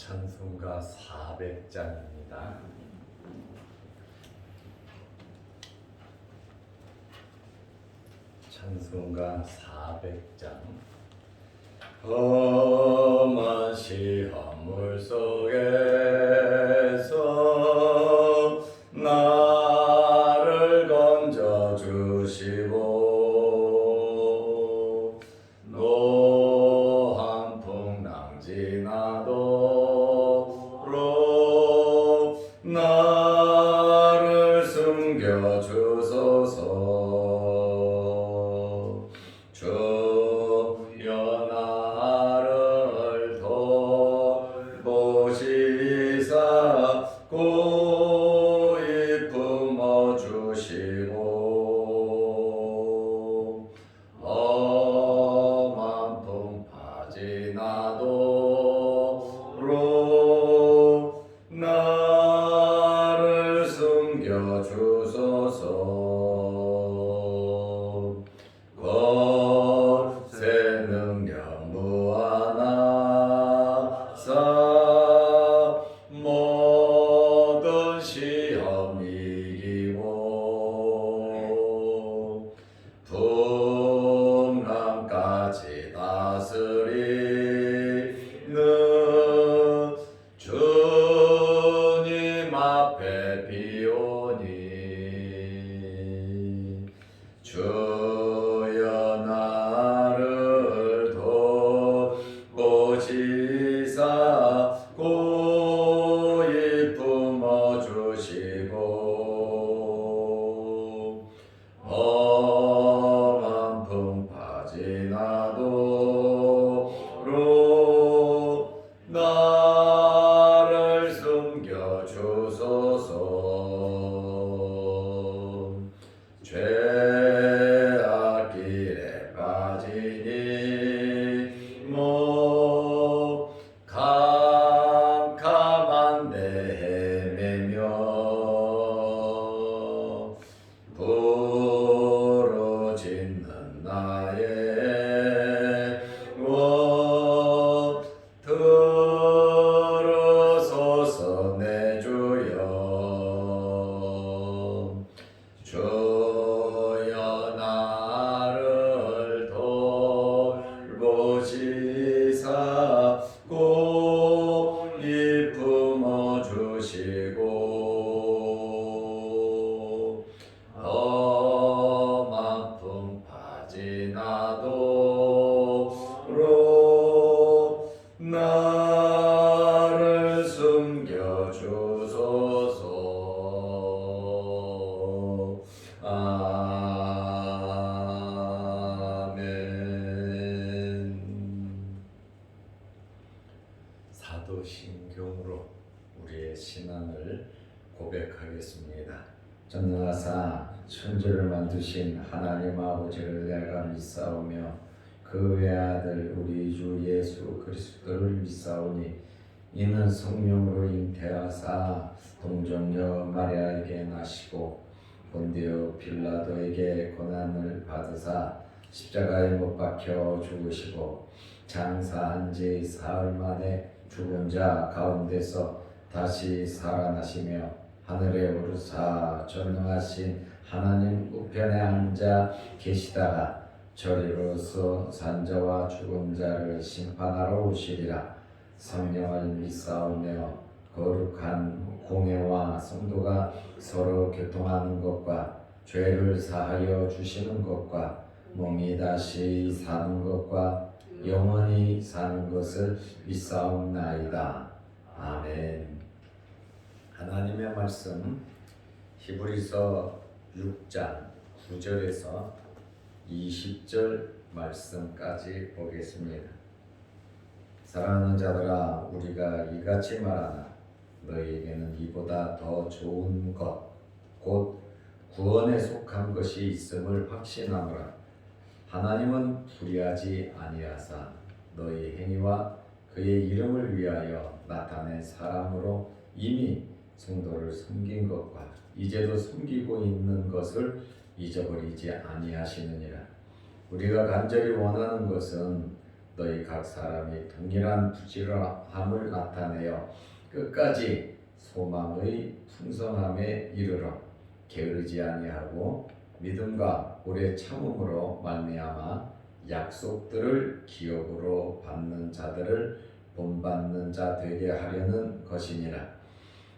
찬송가 400장입니다. 찬송가 400장. 험한 시험 물속에서 나를 건져주시고 노한 풍랑 지나도록 나를 숨겨주소서. 주여 나를 돌보시사 고이 품어주시고 험한 풍파 지나도록 나를 숨겨주소서. 거센 능력 무한하사 모든 시험 이기고 풍랑까지 다스리는 주님 앞에 비오니 주여 나를 돌보시사 고이 품어주시고 험한 풍파 지나도록 나를 숨겨주소서. 죄악 길에 빠지니 뭐 캄캄한 데 헤매며 부르짖는 나의 원 들으소서. 내 주여 주여 나를 돌보시사 고이 품어주시고 험한 풍파 지나도록 나를 숨겨주소서. 아멘. 사도신경으로 우리의 신앙을 고백하겠습니다. 전능하사 천지를 만드신 하나님 아버지를 내가 믿사오며 그 외아들 우리 주 예수 그리스도를 믿사오니 이는 성령으로 잉태하사 동정녀 마리아에게 나시고 본디오 빌라도에게 고난을 받으사 십자가에 못 박혀 죽으시고 장사한 지 사흘 만에 죽은 자 가운데서 다시 살아나시며 하늘에 오르사 전능하신 하나님 우편에 앉아 계시다가 저리로서 산자와 죽은 자를 심판하러 오시리라. 성령을 믿사오며 거룩한 공회와 성도가 서로 교통하는 것과 죄를 사하여 주시는 것과 몸이 다시 사는 것과 영원히 사는 것을 믿사옵나이다. 아멘. 하나님의 말씀 히브리서 6장 9절에서 20절 말씀까지 보겠습니다. 사랑하는 자들아, 우리가 이같이 말하나 너희에게는 이보다 더 좋은 것 곧 구원에 속한 것이 있음을 확신하노라. 하나님은 불의하지 아니하사 너희 행위와 그의 이름을 위하여 나타낸 사람으로 이미 성도를 섬긴 것과 이제도 섬기고 있는 것을 잊어버리지 아니하시느니라. 우리가 간절히 원하는 것은 너희 각 사람이 동일한 부지런함을 나타내어 끝까지 소망의 풍성함에 이르러 게으르지 아니하고 믿음과 오래 참음으로 말미암아 약속들을 기업으로 받는 자들을 본받는 자 되게 하려는 것이니라.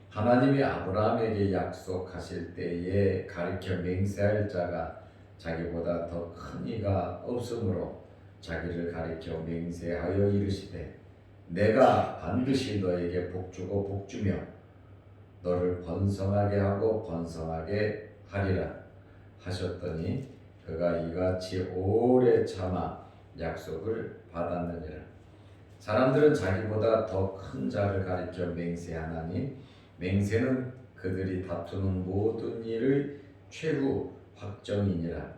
하나님이 아브라함에게 약속하실 때에 가리켜 맹세할 자가 자기보다 더 큰 이가 없으므로 자기를 가리켜 맹세하여 이르시되 내가 반드시 너에게 복주고 복주며 너를 번성하게 하고 번성하게 하리라 하셨더니 그가 이같이 오래 참아 약속을 받았느니라. 사람들은 자기보다 더 큰 자를 가리켜 맹세하나니 맹세는 그들이 다투는 모든 일의 최후 확정이니라.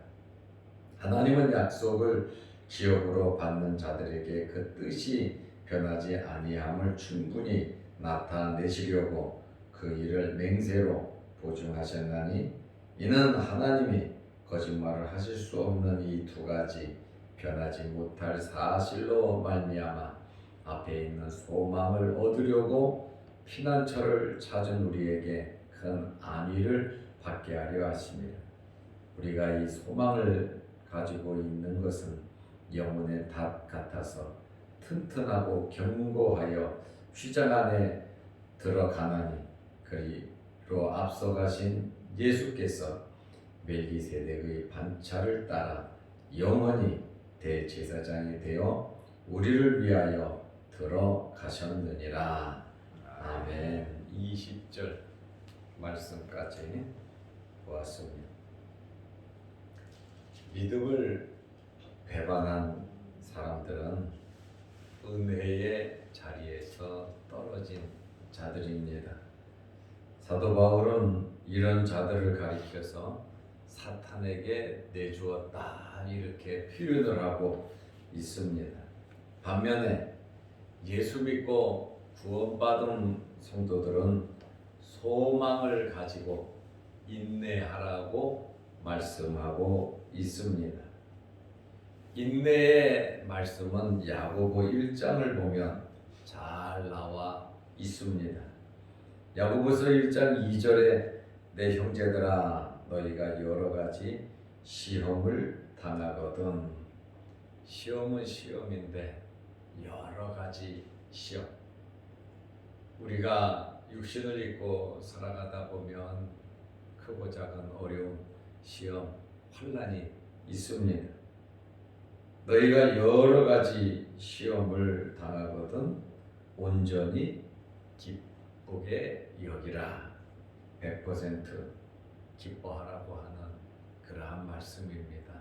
하나님은 약속을 기업으로 받는 자들에게 그 뜻이 변하지 아니함을 충분히 나타내시려고 그 일을 맹세로 보증하셨나니 이는 하나님이 거짓말을 하실 수 없는 이 두 가지 변하지 못할 사실로 말미암아 앞에 있는 소망을 얻으려고 피난처를 찾은 우리에게 큰 안위를 받게 하려 하십니다. 우리가 이 소망을 가지고 있는 것은 영혼의 닷 같아서 튼튼하고 견고하여 휘장 안에 들어가나니 그리로 앞서가신 예수께서 멜기세덱의 반차를 따라 영원히 대제사장이 되어 우리를 위하여 들어가셨느니라. 아멘. 20절 말씀까지 보았습니다. 믿음을 배반한 사람들은 은혜의 자리에서 떨어진 자들입니다. 사도 바울은 이런 자들을 가리켜서 사탄에게 내주었다 이렇게 표현을 하고 있습니다. 반면에 예수 믿고 구원받은 성도들은 소망을 가지고 인내하라고 말씀하고 있습니다. 인내의 말씀은 야고보 1장을 보면 잘 나와 있습니다. 야고보서 1장 2절에 내 형제들아 너희가 여러 가지 시험을 당하거든. 시험은 시험인데 여러 가지 시험. 우리가 육신을 입고 살아가다 보면 크고 작은 어려움, 시험, 환난이 있습니다. 너희가 여러 가지 시험을 당하거든 온전히 기쁘게 여기라. 100% 기뻐하라고 하는 그러한 말씀입니다.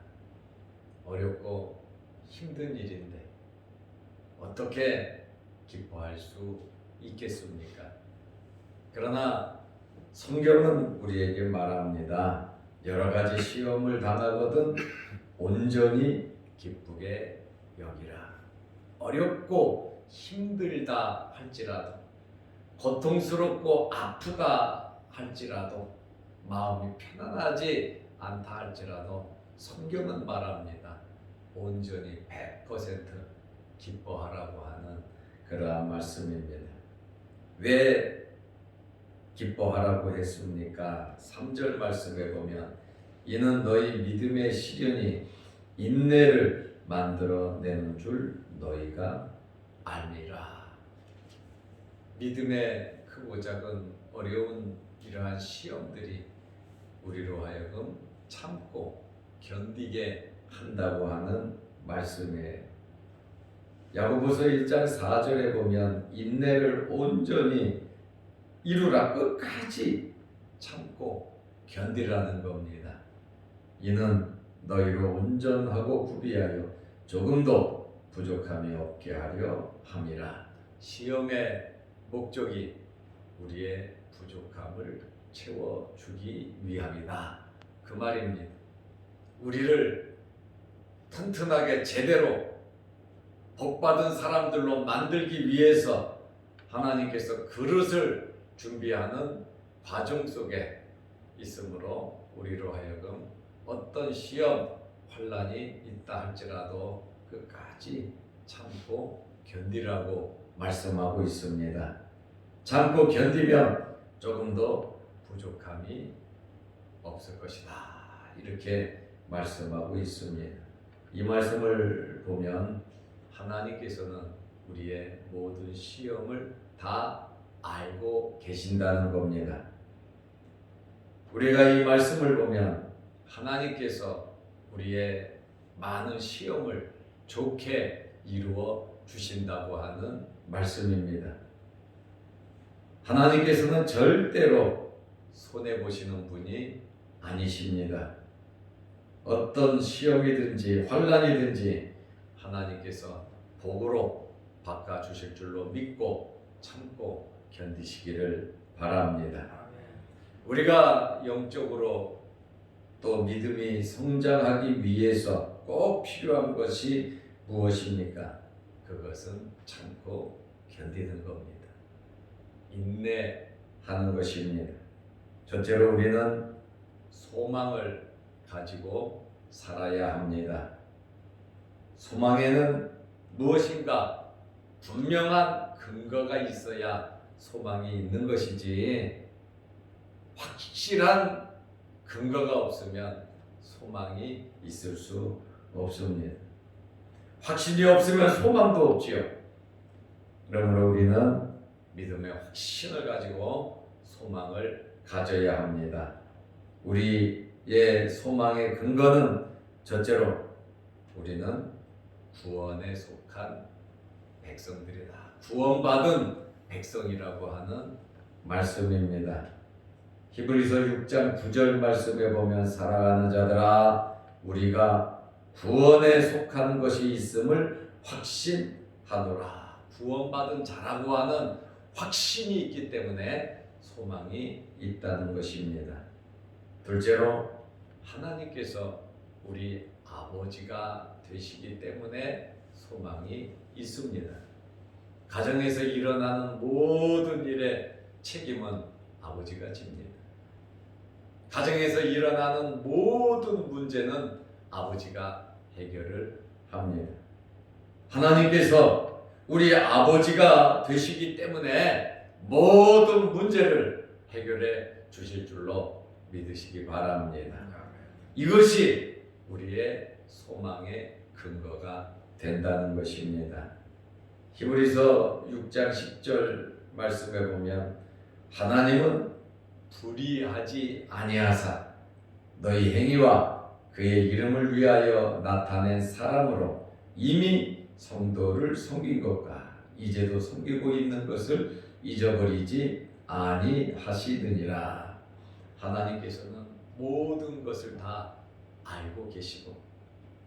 어렵고 힘든 일인데 어떻게 기뻐할 수 있겠습니까? 그러나 성경은 우리에게 말합니다. 여러 가지 시험을 당하거든 온전히 기쁘게 여기라. 어렵고 힘들다 할지라도 고통스럽고 아프다 할지라도 마음이 편안하지 않다 할지라도 성경은 말합니다. 온전히 100% 기뻐하라고 하는 그러한 말씀입니다. 왜 기뻐하라고 했습니까? 3절 말씀에 보면 이는 너희 믿음의 시련이 인내를 만들어내는 줄 너희가 알미라. 믿음의 크고 작은 어려운 이러한 시험들이 우리로 하여금 참고 견디게 한다고 하는 말씀이에요. 야고보서 1장 4절에 보면 인내를 온전히 이루라. 끝까지 참고 견디라는 겁니다. 이는 너희로 온전하고 구비하여 조금도 부족함이 없게 하려 함이라. 시험의 목적이 우리의 부족함을 채워주기 위함이다. 그 말입니다. 우리를 튼튼하게 제대로 복받은 사람들로 만들기 위해서 하나님께서 그릇을 준비하는 과정 속에 있으므로 우리로 하여금 어떤 시험, 환난이 있다 할지라도 끝까지 참고 견디라고 말씀하고 있습니다. 참고 견디면 조금 더 부족함이 없을 것이다. 이렇게 말씀하고 있습니다. 이 말씀을 보면 하나님께서는 우리의 모든 시험을 다 알고 계신다는 겁니다. 우리가 이 말씀을 보면 하나님께서 우리의 많은 시험을 좋게 이루어 주신다고 하는 말씀입니다. 하나님께서는 절대로 손해보시는 분이 아니십니다. 어떤 시험이든지 환난이든지 하나님께서 복으로 바꿔주실 줄로 믿고 참고 견디시기를 바랍니다. 우리가 영적으로 또 믿음이 성장하기 위해서 꼭 필요한 것이 무엇입니까? 그것은 참고 견디는 겁니다. 인내하는 것입니다. 첫째로 우리는 소망을 가지고 살아야 합니다. 소망에는 무엇인가 분명한 근거가 있어야 소망이 있는 것이지, 확실한 근거가 없으면 소망이 있을 수 없습니다. 확신이 없으면 소망도 없지요. 그러므로 우리는 믿음의 확신을 가지고 소망을 가져야 합니다. 우리의 소망의 근거는 첫째로 우리는 구원에 속한 백성들이다. 구원받은 백성이라고 하는 말씀입니다. 히브리서 6장 9절 말씀에 보면 사랑하는 자들아 우리가 구원에 속한 것이 있음을 확신하노라. 구원받은 자라고 하는 확신이 있기 때문에 소망이 있다는 것입니다. 둘째로 하나님께서 우리 아버지가 되시기 때문에 소망이 있습니다. 가정에서 일어나는 모든 일의 책임은 아버지가 집니다. 가정에서 일어나는 모든 문제는 아버지가 해결을 합니다. 하나님께서 우리 아버지가 되시기 때문에 모든 문제를 해결해 주실 줄로 믿으시기 바랍니다. 이것이 우리의 소망의 근거가 된다는 것입니다. 히브리서 6장 10절 말씀에 보면 하나님은 불의하지 아니하사 너희 행위와 그의 이름을 위하여 나타낸 사람으로 이미 성도를 섬긴 것과 이제도 섬기고 있는 것을 잊어버리지 아니하시느니라. 하나님께서는 모든 것을 다 알고 계시고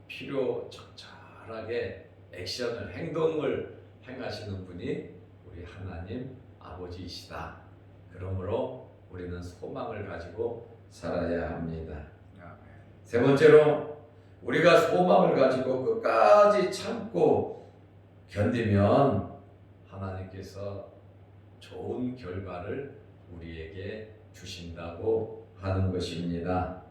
필요 적절하게 액션을, 행동을 행하시는 분이 우리 하나님 아버지이시다. 그러므로 우리는 소망을 가지고 살아야 합니다. 세 번째로 우리가 소망을 가지고 끝까지 참고 견디면 하나님께서 좋은 결과를 우리에게 주신다고 하는 것입니다.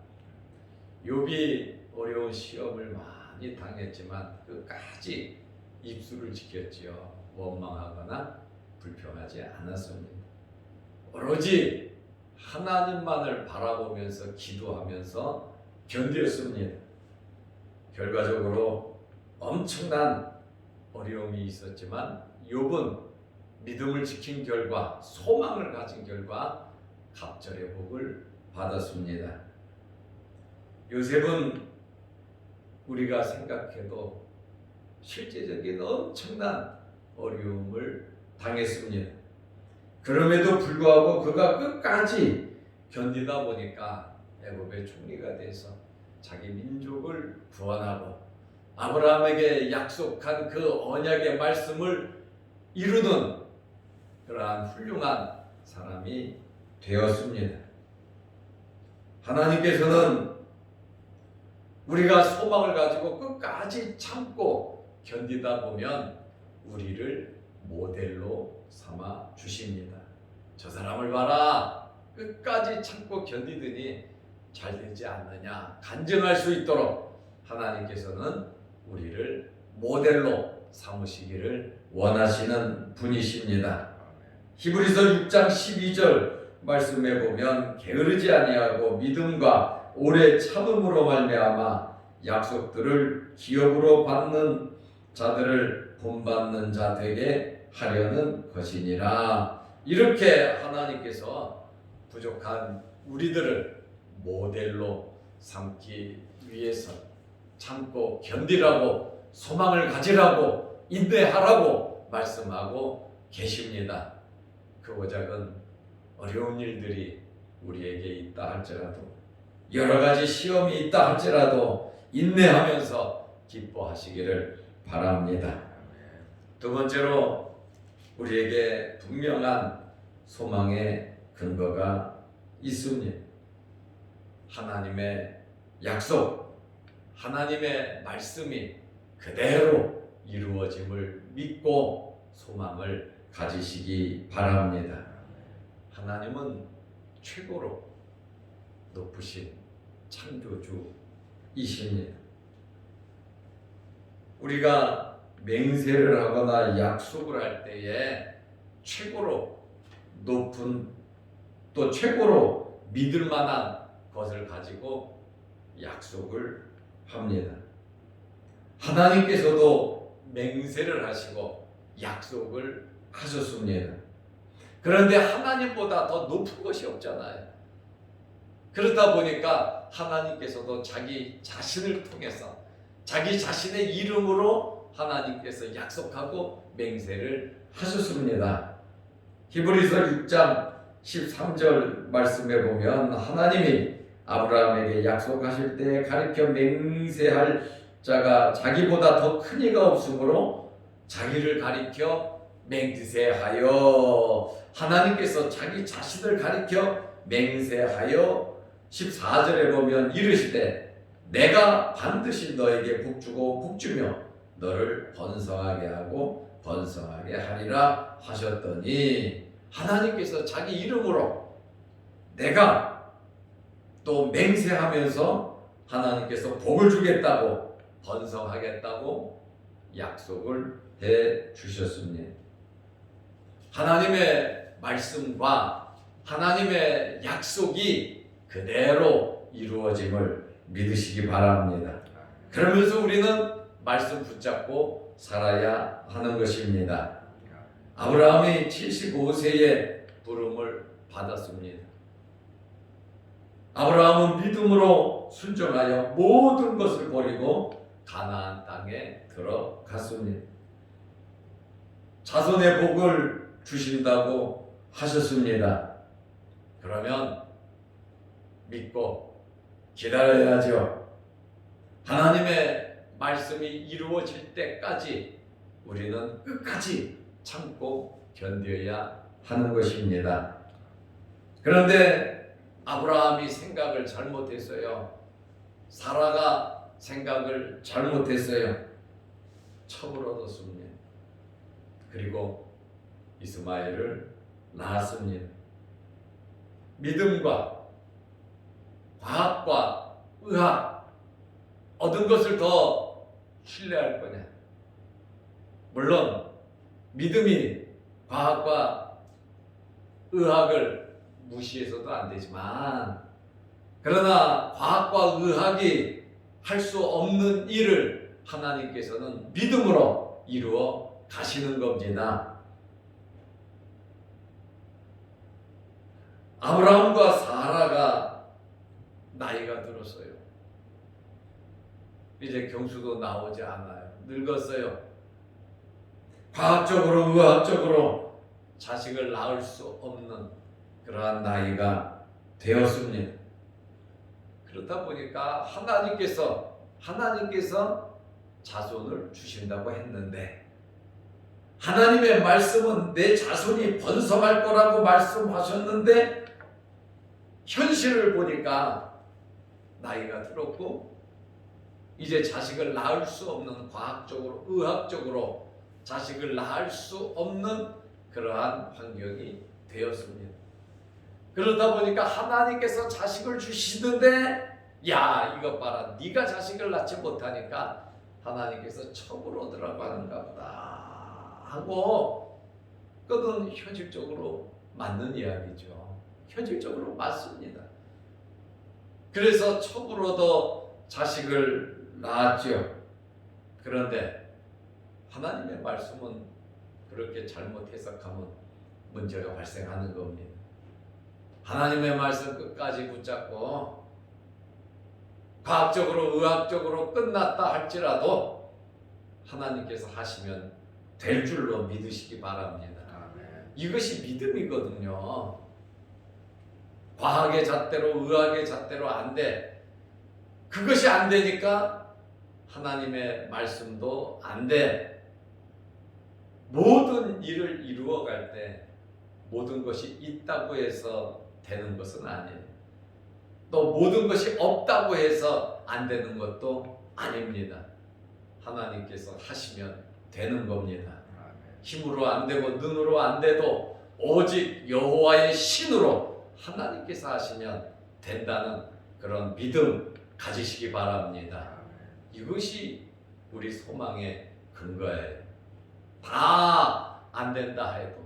욥이 어려운 시험을 많이 당했지만 끝까지 입술을 지켰지요. 원망하거나 불평하지 않았습니다. 오로지 하나님만을 바라보면서 기도하면서 견뎠습니다. 결과적으로 엄청난 어려움이 있었지만 욥은 믿음을 지킨 결과, 소망을 가진 결과 갑절의 복을 받았습니다. 요셉은 우리가 생각해도 실제적인 엄청난 어려움을 당했습니다. 그럼에도 불구하고 그가 끝까지 견디다 보니까 애굽의 총리가 돼서 자기 민족을 구원하고 아브라함에게 약속한 그 언약의 말씀을 이루는 그러한 훌륭한 사람이 되었습니다. 하나님께서는 우리가 소망을 가지고 끝까지 참고 견디다 보면 우리를 모델로 삼아 주십니다. 저 사람을 봐라. 끝까지 참고 견디더니 잘 되지 않느냐 간증할 수 있도록 하나님께서는 우리를 모델로 삼으시기를 원하시는 분이십니다. 히브리서 6장 12절 말씀에 보면 게으르지 아니하고 믿음과 오래 참음으로 말미암아 약속들을 기업으로 받는 자들을 본받는 자 되게 하려는 것이니라. 이렇게 하나님께서 부족한 우리들을 모델로 삼기 위해서 참고 견디라고, 소망을 가지라고, 인내하라고 말씀하고 계십니다. 그 오작은 어려운 일들이 우리에게 있다 할지라도, 여러 가지 시험이 있다 할지라도 인내하면서 기뻐하시기를 바랍니다. 두 번째로 우리에게 분명한 소망의 근거가 있습니다. 하나님의 약속, 하나님의 말씀이 그대로 이루어짐을 믿고 소망을 가지시기 바랍니다. 하나님은 최고로 높으신 창조주이십니다. 우리가 맹세를 하거나 약속을 할 때에 최고로 높은, 또 최고로 믿을 만한 것을 가지고 약속을 합니다. 하나님께서도 맹세를 하시고 약속을 하셨습니다. 그런데 하나님보다 더 높은 것이 없잖아요. 그렇다 보니까 하나님께서도 자기 자신을 통해서, 자기 자신의 이름으로 하나님께서 약속하고 맹세를 하셨습니다. 히브리서 6장 13절 말씀에 보면 하나님이 아브라함에게 약속하실 때 가리켜 맹세할 자가 자기보다 더 큰 이가 없으므로 자기를 가리켜 맹세하여, 하나님께서 자기 자신을 가리켜 맹세하여 14절에 보면 이르시되 내가 반드시 너에게 복주고 복주며 너를 번성하게 하고 번성하게 하리라 하셨더니, 하나님께서 자기 이름으로 내가 또 맹세하면서 하나님께서 복을 주겠다고, 번성하겠다고 약속을 해 주셨습니다. 하나님의 말씀과 하나님의 약속이 그대로 이루어짐을 믿으시기 바랍니다. 그러면서 우리는 말씀 붙잡고 살아야 하는 것입니다. 아브라함이 75세에 부름을 받았습니다. 아브라함은 믿음으로 순종하여 모든 것을 버리고 가나안 땅에 들어갔습니다. 자손의 복을 주신다고 하셨습니다. 그러면 믿고 기다려야죠. 하나님의 말씀이 이루어질 때까지 우리는 끝까지 참고 견뎌야 하는 것입니다. 그런데 아브라함이 생각을 잘못했어요. 사라가 생각을 잘못했어요. 첩을 얻었습니다. 그리고 이스마엘을 낳았습니다. 믿음과 과학과 의학, 얻은 것을 더 신뢰할 거냐? 물론 믿음이 과학과 의학을 무시해서도 안 되지만, 그러나 과학과 의학이 할 수 없는 일을 하나님께서는 믿음으로 이루어 가시는 겁니다. 아브라함과 사라가 나이가 들었어요. 이제 경수도 나오지 않아요. 늙었어요. 과학적으로 의학적으로 자식을 낳을 수 없는 그러한 나이가 되었습니다. 그렇다 보니까 하나님께서 자손을 주신다고 했는데, 하나님의 말씀은 내 자손이 번성할 거라고 말씀하셨는데, 현실을 보니까 나이가 들었고 이제 자식을 낳을 수 없는, 과학적으로 의학적으로 자식을 낳을 수 없는 그러한 환경이 되었습니다. 그러다 보니까 하나님께서 자식을 주시는데, 야 이것 봐라, 네가 자식을 낳지 못하니까 하나님께서 첩으로 들어가는가 보다 하고, 그건 현실적으로 맞는 이야기죠. 현실적으로 맞습니다. 그래서 첩으로도 자식을 낳았죠. 그런데 하나님의 말씀은 그렇게 잘못 해석하면 문제가 발생하는 겁니다. 하나님의 말씀 끝까지 붙잡고 과학적으로 의학적으로 끝났다 할지라도 하나님께서 하시면 될 줄로 믿으시기 바랍니다. 이것이 믿음이거든요. 과학의 잣대로 의학의 잣대로 안 돼. 그것이 안 되니까 하나님의 말씀도 안 돼. 모든 일을 이루어갈 때 모든 것이 있다고 해서 되는 것은 아니에요. 또 모든 것이 없다고 해서 안 되는 것도 아닙니다. 하나님께서 하시면 되는 겁니다. 힘으로 안 되고 눈으로 안 돼도 오직 여호와의 신으로 하나님께서 하시면 된다는 그런 믿음 가지시기 바랍니다. 이것이 우리 소망의 근거예요. 다 안 된다 해도,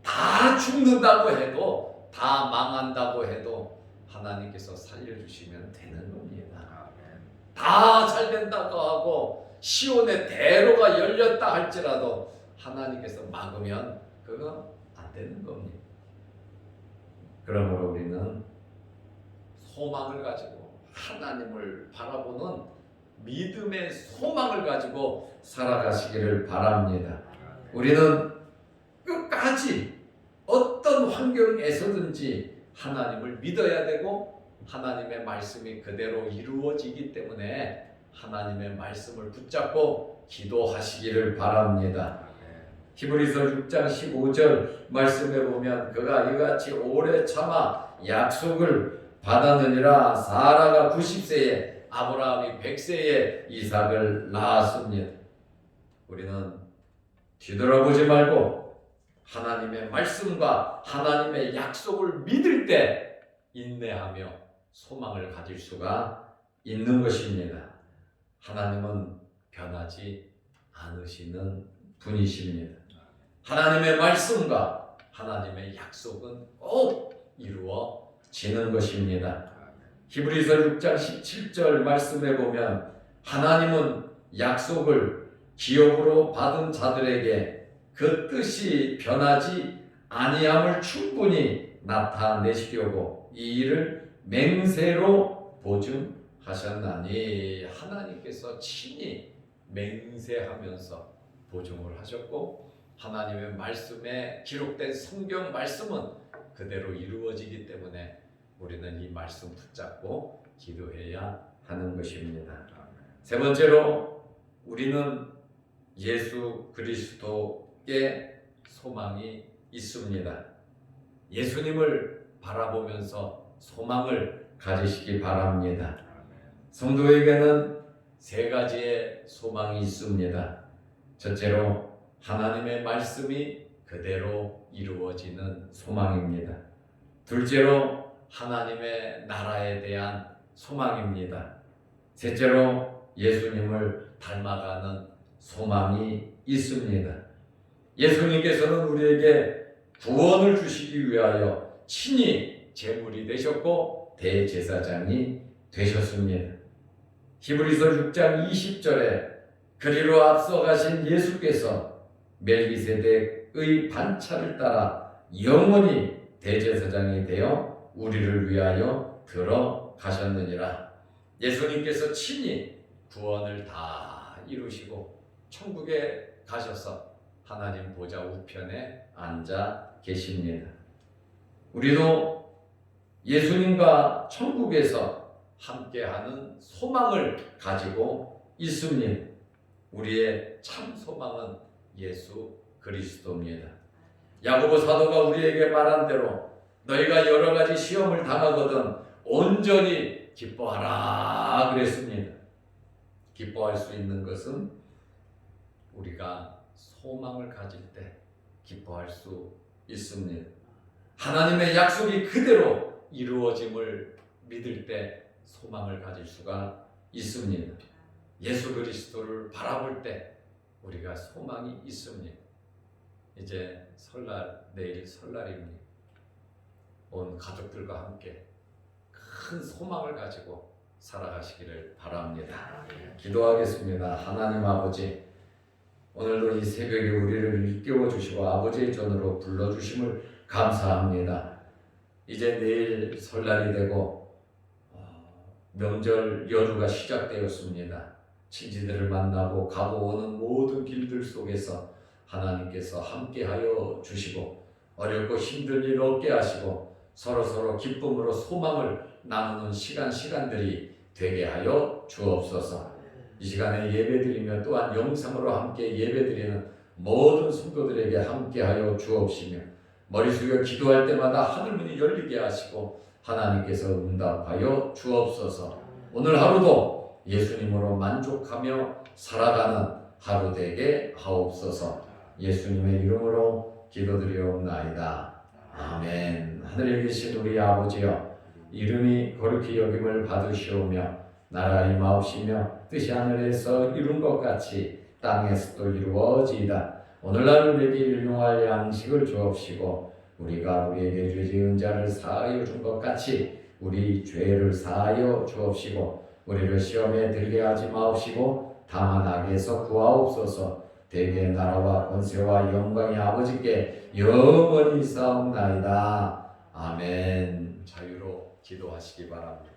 다 죽는다고 해도, 다 망한다고 해도 하나님께서 살려주시면 되는 겁니다. 다 잘 된다고 하고 시온의 대로가 열렸다 할지라도 하나님께서 막으면 그거 안 되는 겁니다. 그러므로 우리는 소망을 가지고 하나님을 바라보는 믿음의 소망을 가지고 살아가시기를 바랍니다. 우리는 끝까지 어떤 환경에서든지 하나님을 믿어야 되고 하나님의 말씀이 그대로 이루어지기 때문에 하나님의 말씀을 붙잡고 기도하시기를 바랍니다. 히브리서 6장 15절 말씀에 보면 그가 이같이 오래 참아 약속을 받았느니라. 사라가 90세에 아브라함이 100세에 이삭을 낳았습니다. 우리는 뒤돌아보지 말고 하나님의 말씀과 하나님의 약속을 믿을 때 인내하며 소망을 가질 수가 있는 것입니다. 하나님은 변하지 않으시는 분이십니다. 하나님의 말씀과 하나님의 약속은 꼭 이루어지는 것입니다. 히브리서 6장 17절 말씀에 보면 하나님은 약속을 기업으로 받은 자들에게 그 뜻이 변하지 아니함을 충분히 나타내시려고 이 일을 맹세로 보증하셨나니. 하나님께서 친히 맹세하면서 보증을 하셨고 하나님의 말씀에 기록된 성경 말씀은 그대로 이루어지기 때문에 우리는 이 말씀 붙잡고 기도해야 하는 것입니다. 세 번째로 우리는 예수 그리스도께 소망이 있습니다. 예수님을 바라보면서 소망을 가지시기 바랍니다. 성도에게는 세 가지의 소망이 있습니다. 첫째로 하나님의 말씀이 그대로 이루어지는 소망입니다. 둘째로 하나님의 나라에 대한 소망입니다. 셋째로 예수님을 닮아가는 소망이 있습니다. 예수님께서는 우리에게 구원을 주시기 위하여 친히 제물이 되셨고 대제사장이 되셨습니다. 히브리서 6장 20절에 그리로 앞서가신 예수께서 멜기세덱의 반차를 따라 영원히 대제사장이 되어 우리를 위하여 들어가셨느니라. 예수님께서 친히 구원을 다 이루시고 천국에 가셔서 하나님 보좌 우편에 앉아 계십니다. 우리도 예수님과 천국에서 함께하는 소망을 가지고 있습니다. 우리의 참 소망은 예수 그리스도입니다. 야고보 사도가 우리에게 말한 대로 너희가 여러 가지 시험을 당하거든 온전히 기뻐하라 그랬습니다. 기뻐할 수 있는 것은 우리가 소망을 가질 때 기뻐할 수 있습니다. 하나님의 약속이 그대로 이루어짐을 믿을 때 소망을 가질 수가 있습니다. 예수 그리스도를 바라볼 때 우리가 소망이 있습니다. 이제 설날, 내일 설날입니다. 온 가족들과 함께 큰 소망을 가지고 살아가시기를 바랍니다. 기도하겠습니다. 하나님 아버지, 오늘도 이 새벽에 우리를 일깨워 주시고 아버지의 전으로 불러주심을 감사합니다. 이제 내일 설날이 되고 명절 연휴가 시작되었습니다. 친지들을 만나고 가고 오는 모든 길들 속에서 하나님께서 함께하여 주시고 어렵고 힘든 일 없게 하시고 서로서로 기쁨으로 소망을 나누는 시간들이 되게 하여 주옵소서. 이 시간에 예배드리며 또한 영상으로 함께 예배드리는 모든 성도들에게 함께하여 주옵시며 머리 숙여 기도할 때마다 하늘문이 열리게 하시고 하나님께서 응답하여 주옵소서. 오늘 하루도 예수님으로 만족하며 살아가는 하루 되게 하옵소서. 예수님의 이름으로 기도드리옵나이다. 아멘. 하늘에 계신 우리 아버지여, 이름이 거룩히 여김을 받으시오며 나라가 임하옵시며 뜻이 하늘에서 이룬 것 같이 땅에서도 이루어지이다. 오늘날 우리에게 일용할 양식을 주옵시고 우리가 우리에게 죄 지은 자를 사하여 준 것 같이 우리 죄를 사하여 주옵시고 우리를 시험에 들게 하지 마옵시고 다만 악에서 구하옵소서. 대개 나라와 권세와 영광이 아버지께 영원히 있사옵나이다. 아멘. 자유로 기도하시기 바랍니다.